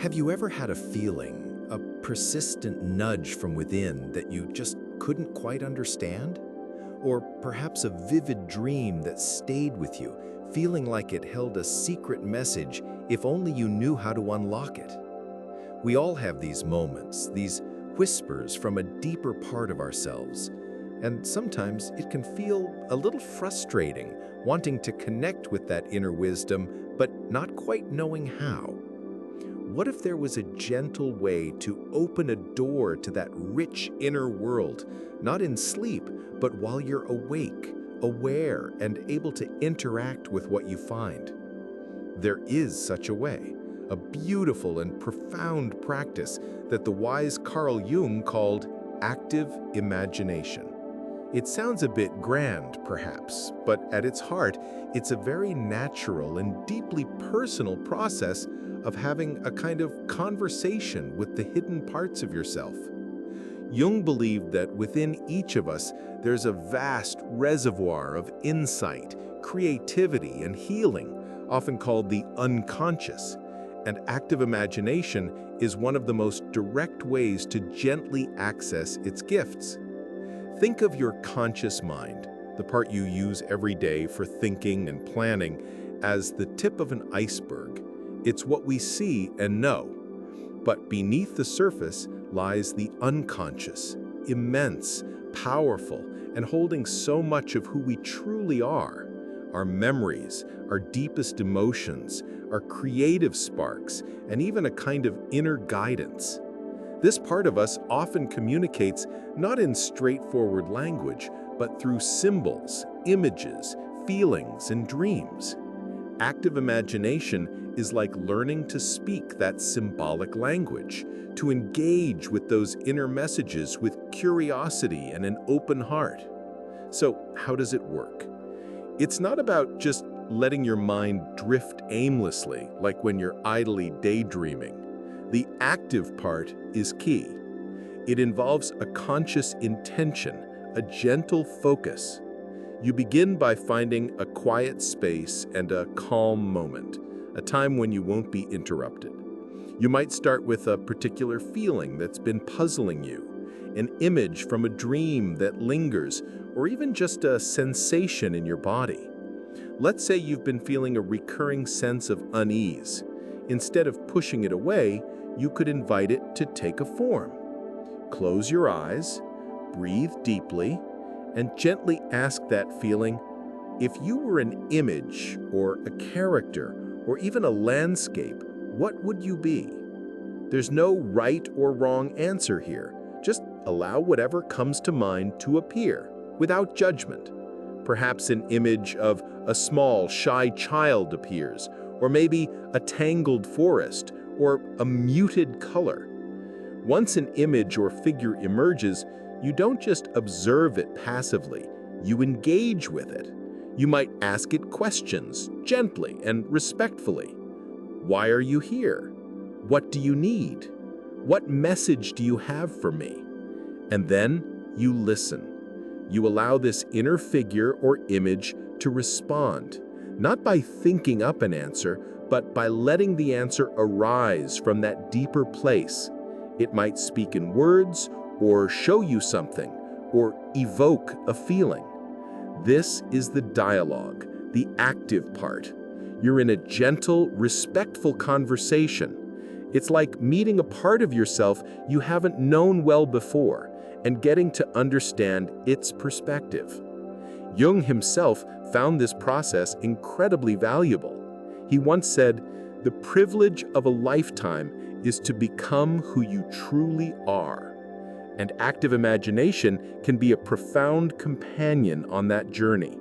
Have you ever had a feeling, a persistent nudge from within that you just couldn't quite understand? Or perhaps a vivid dream that stayed with you, feeling like it held a secret message if only you knew how to unlock it? We all have these moments, these whispers from a deeper part of ourselves, and sometimes it can feel a little frustrating, wanting to connect with that inner wisdom, but not quite knowing how. What if there was a gentle way to open a door to that rich inner world, not in sleep, but while you're awake, aware, and able to interact with what you find? There is such a way, a beautiful and profound practice that the wise Carl Jung called active imagination. It sounds a bit grand, perhaps, but at its heart, it's a very natural and deeply personal process of having a kind of conversation with the hidden parts of yourself. Jung believed that within each of us, there's a vast reservoir of insight, creativity, and healing, often called the unconscious. And active imagination is one of the most direct ways to gently access its gifts. Think of your conscious mind, the part you use every day for thinking and planning, as the tip of an iceberg. It's what we see and know. But beneath the surface lies the unconscious, immense, powerful, and holding so much of who we truly are. Our memories, our deepest emotions, our creative sparks, and even a kind of inner guidance. This part of us often communicates not in straightforward language, but through symbols, images, feelings, and dreams. Active imagination is like learning to speak that symbolic language, to engage with those inner messages with curiosity and an open heart. So, how does it work? It's not about just letting your mind drift aimlessly, like when you're idly daydreaming. The active part is key. It involves a conscious intention, a gentle focus. You begin by finding a quiet space and a calm moment, a time when you won't be interrupted. You might start with a particular feeling that's been puzzling you, an image from a dream that lingers, or even just a sensation in your body. Let's say you've been feeling a recurring sense of unease. Instead of pushing it away, you could invite it to take a form. Close your eyes, breathe deeply, and gently ask that feeling, if you were an image or a character or even a landscape, what would you be? There's no right or wrong answer here. Just allow whatever comes to mind to appear, without judgment. Perhaps an image of a small, shy child appears, or maybe a tangled forest, or a muted color. Once an image or figure emerges, you don't just observe it passively, you engage with it. You might ask it questions, gently and respectfully. Why are you here? What do you need? What message do you have for me? And then you listen. You allow this inner figure or image to respond, not by thinking up an answer, but by letting the answer arise from that deeper place. It might speak in words, or show you something, or evoke a feeling. This is the dialogue, the active part. You're in a gentle, respectful conversation. It's like meeting a part of yourself you haven't known well before and getting to understand its perspective. Jung himself found this process incredibly valuable. He once said, "The privilege of a lifetime is to become who you truly are." And active imagination can be a profound companion on that journey,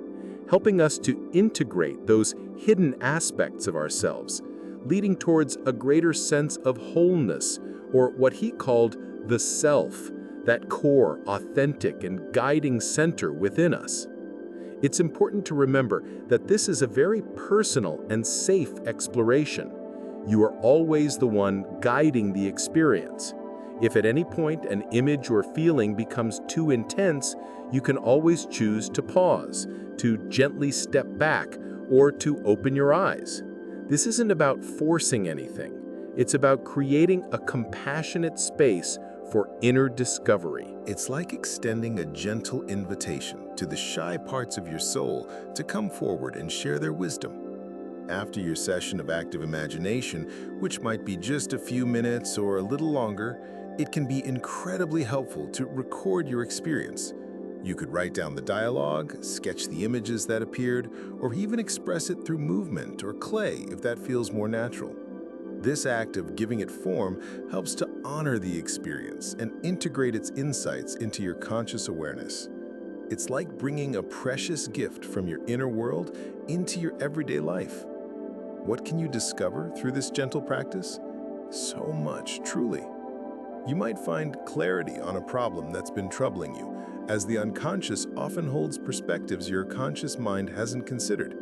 helping us to integrate those hidden aspects of ourselves, leading towards a greater sense of wholeness, or what he called the self, that core, authentic, and guiding center within us. It's important to remember that this is a very personal and safe exploration. You are always the one guiding the experience. If at any point an image or feeling becomes too intense, you can always choose to pause, to gently step back, or to open your eyes. This isn't about forcing anything. It's about creating a compassionate space for inner discovery. It's like extending a gentle invitation to the shy parts of your soul to come forward and share their wisdom. After your session of active imagination, which might be just a few minutes or a little longer, it can be incredibly helpful to record your experience. You could write down the dialogue, sketch the images that appeared, or even express it through movement or clay if that feels more natural. This act of giving it form helps to honor the experience and integrate its insights into your conscious awareness. It's like bringing a precious gift from your inner world into your everyday life. What can you discover through this gentle practice? So much, truly. You might find clarity on a problem that's been troubling you, as the unconscious often holds perspectives your conscious mind hasn't considered.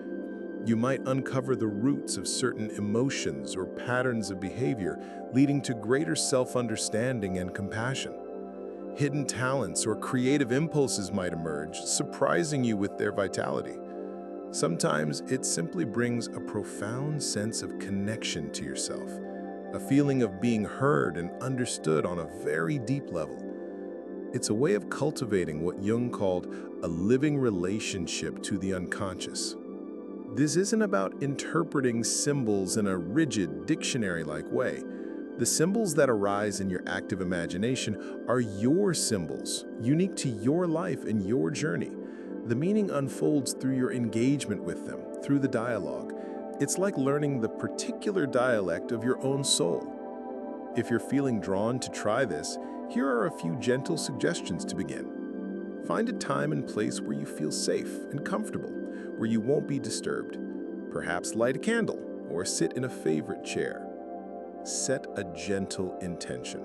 You might uncover the roots of certain emotions or patterns of behavior, leading to greater self-understanding and compassion. Hidden talents or creative impulses might emerge, surprising you with their vitality. Sometimes it simply brings a profound sense of connection to yourself, a feeling of being heard and understood on a very deep level. It's a way of cultivating what Jung called a living relationship to the unconscious. This isn't about interpreting symbols in a rigid, dictionary-like way. The symbols that arise in your active imagination are your symbols, unique to your life and your journey. The meaning unfolds through your engagement with them, through the dialogue. It's like learning the particular dialect of your own soul. If you're feeling drawn to try this, here are a few gentle suggestions to begin. Find a time and place where you feel safe and comfortable, where you won't be disturbed. Perhaps light a candle or sit in a favorite chair. Set a gentle intention.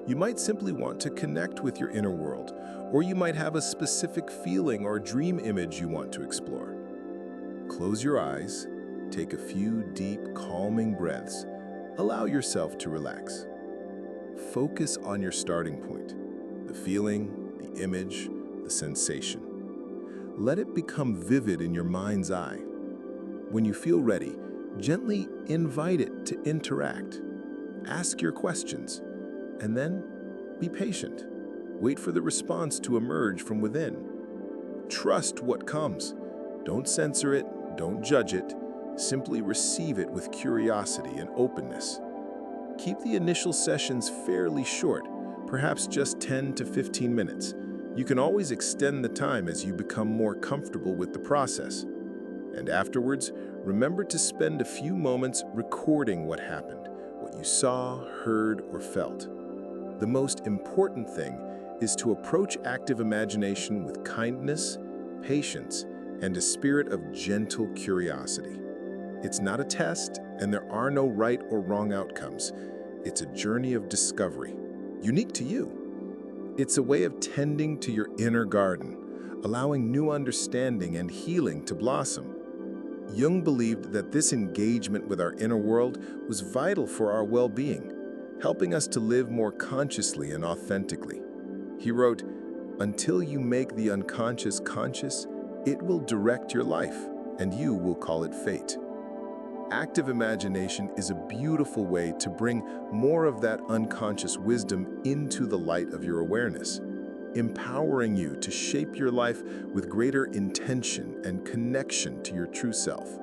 You might simply want to connect with your inner world, or you might have a specific feeling or dream image you want to explore. Close your eyes, take a few deep, calming breaths. Allow yourself to relax. Focus on your starting point, the feeling, the image, the sensation. Let it become vivid in your mind's eye. When you feel ready, gently invite it to interact. Ask your questions, and then be patient. Wait for the response to emerge from within. Trust what comes. Don't censor it, don't judge it. Simply receive it with curiosity and openness. Keep the initial sessions fairly short, perhaps just 10 to 15 minutes. You can always extend the time as you become more comfortable with the process. And afterwards, remember to spend a few moments recording what happened, what you saw, heard, or felt. The most important thing is to approach active imagination with kindness, patience, and a spirit of gentle curiosity. It's not a test, and there are no right or wrong outcomes. It's a journey of discovery, unique to you. It's a way of tending to your inner garden, allowing new understanding and healing to blossom. Jung believed that this engagement with our inner world was vital for our well-being, helping us to live more consciously and authentically. He wrote, "Until you make the unconscious conscious, it will direct your life, and you will call it fate." Active imagination is a beautiful way to bring more of that unconscious wisdom into the light of your awareness, empowering you to shape your life with greater intention and connection to your true self.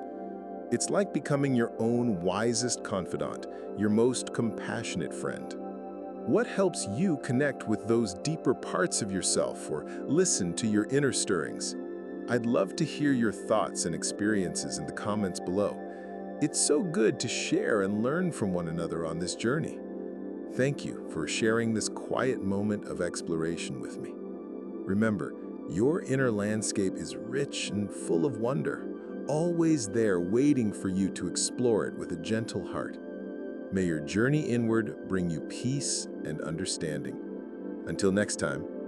It's like becoming your own wisest confidant, your most compassionate friend. What helps you connect with those deeper parts of yourself or listen to your inner stirrings? I'd love to hear your thoughts and experiences in the comments below. It's so good to share and learn from one another on this journey. Thank you for sharing this quiet moment of exploration with me. Remember, your inner landscape is rich and full of wonder, always there waiting for you to explore it with a gentle heart. May your journey inward bring you peace and understanding. Until next time,